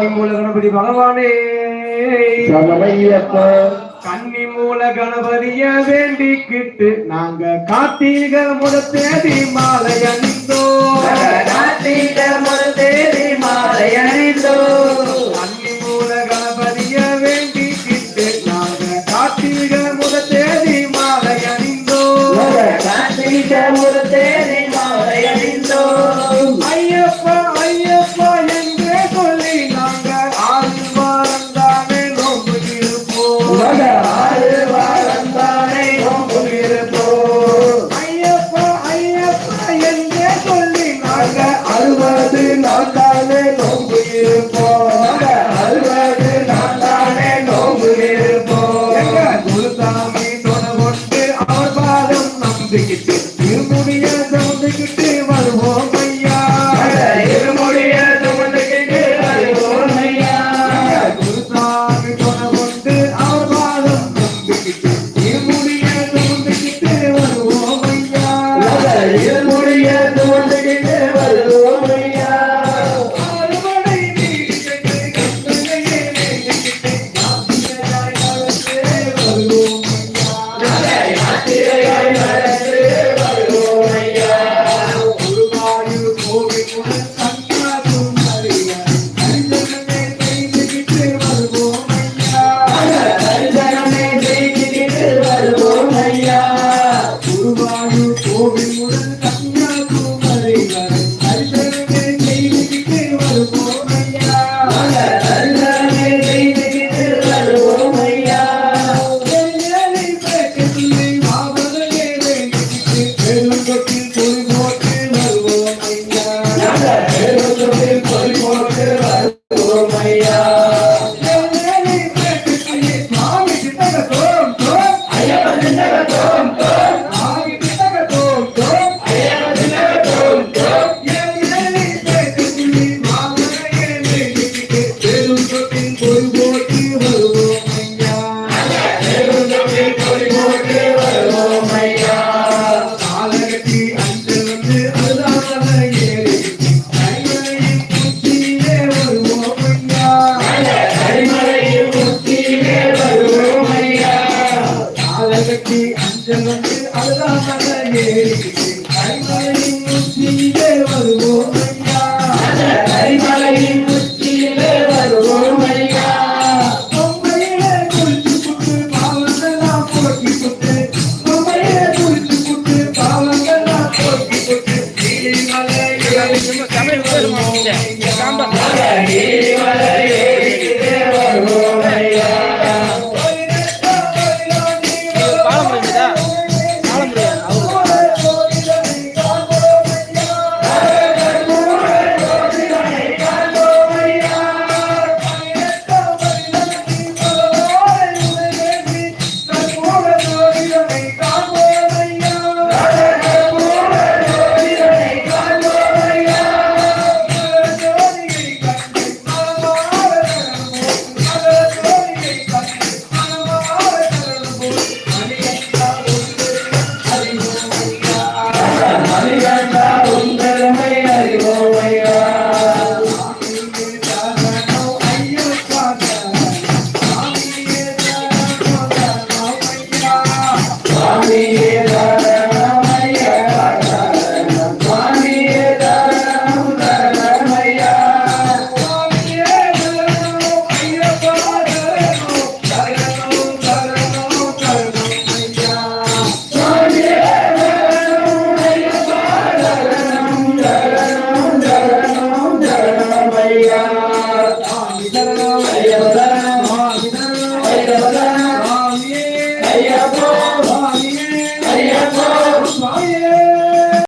கணபதி பகவானே கன்னி மூல கணபதிய வேண்டிக்கிட்டு நாங்க கார்த்திக முதல் தேதி மாலை அணிந்தோ கார்த்திக முதல் தேதி மாலை அணிந்தோ கன்னி மூல கணபதிய வேண்டிக்கிட்டு நாங்க கார்த்திக முதல் தேதி மாலை அணிந்தோ கார்த்திக முதல் தேதி மாலை அணிந்தோ ஐயப்பா ஐயப்பா என்றே சொல்லி நாங்க ஆழ்வாரம் தானே நோம்பு இருப்போம் ஆழ்வாரம் தானே நோம்பு இருப்போம் ஐயப்பா ஐயப்பா என்றே சொல்லி நாங்க 60 நாள் தானே நோம்பு இருப்போம் 60 நாள் தானே நோம்பு இருப்போம் எங்க குருசாமி தொட கொண்டு அவர் பாதம் நம்பிக்கிட்டு இருமுடிய சவுந்துக்கிட்டு வருவோம் ஐயா இருமுடிய சவுந்துக்கிட்டு வருவோம் ஐயா குருசாமி தொட கொண்டு அவர் பாதம் நம்பிக்கிட்டு இருமுடிய சவுந்துக்கிட்டு வருவோம் ஐயா இருமுடிய சவுந்துக்கிட்டு வருவோம் ஐயா அறுவடை நீடிக்கிட்டு கண்ணையே நீடிக்கிட்டு யாத்திரையாய் நடந்து வருவோம் ஐயா யாத்திரையாய் நடந்து வருவோம் ஐயா குருவாயூர் கோவிலுடன் சங்காதும் அறியா தரிசனமே செய்துகிட்டு வருவோம் ஐயா தரிசனமே செய்துகிட்டு வருவோம் ஐயா குருவாயூர் கோவிலுடன் சங்காதும் அறியா தரிசனமே செய்துகிட்டு வருவோம் ஐயா தரிசனமே செய்துகிட்டு வருவோம் ஐயா ஏழை பேக்கத்திலே மாவதையே வேண்டிக்கிட்டு பெருங்கொட்டில் பொறி போட்டு வருவோம் ஐயா பெருங்கொட்டில் பொறி போட்டு வருவோம் ஐயா ஏழை பேக்கத்திலே மாவி கிட்டக தோம் தோம் ஐயப்ப கிட்டக தோம் தோம் மாவி கிட்டக தோம் தோம் ஐயப்ப கிட்டக தோம் தோம் ஏழை பேக்கத்திலே மாவதையே வேண்டிக்கிட்டு பெருங்கொட்டில் பொறி போட்டு வருவோம் ஐயா பெருங்கொட்டில் பொறி போட்டு வருவோம் ஐயா காலகட்டி அஞ்சல் வந்து அழுதாமல ஏறி கைமலையின் உச்சியிலே வருவோம் ஐயா கைமலையின் உச்சியிலே வருவோம் ஐயா காலகட்டி அஞ்சல் வந்து அழுதாமல ஏறி கைமலையின் உச்சியிலே வருவோம் ஐயா கைமலையின் உச்சியிலே வருவோம் ஐயா பொம்மையிலே குளிச்சு புட்டு பாவங்கள்லாம் போக்கி புட்டு பொம்மையிலே குளிச்சு புட்டு பாவங்கள்லாம் போக்கி புட்டு நீலிமலை